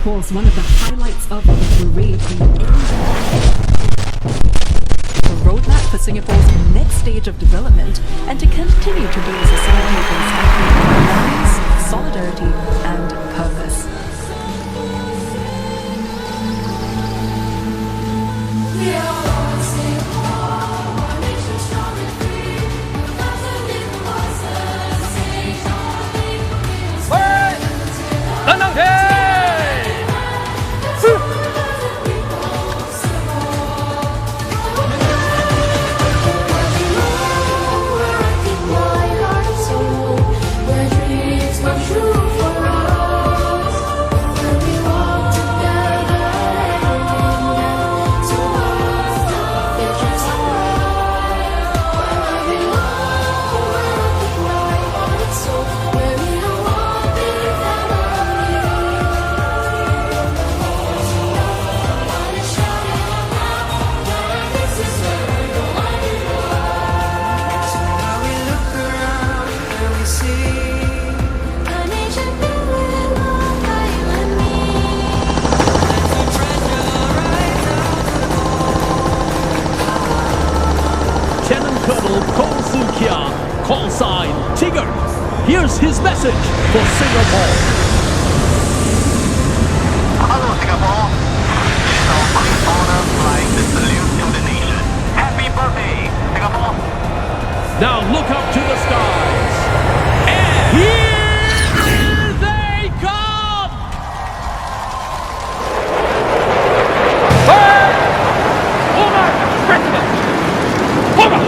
was one of the highlights of the parade. The roadmap for Singapore's next stage of development and to continue to build a society based on values, solidarity, and purpose. Call sign Tigger. Here's his message for Singapore. Hello, Singapore. This is our first honor flying the salute to the nation. Happy birthday, Singapore. Now look up to the skies. And here they come! Hey! Over! President! Over!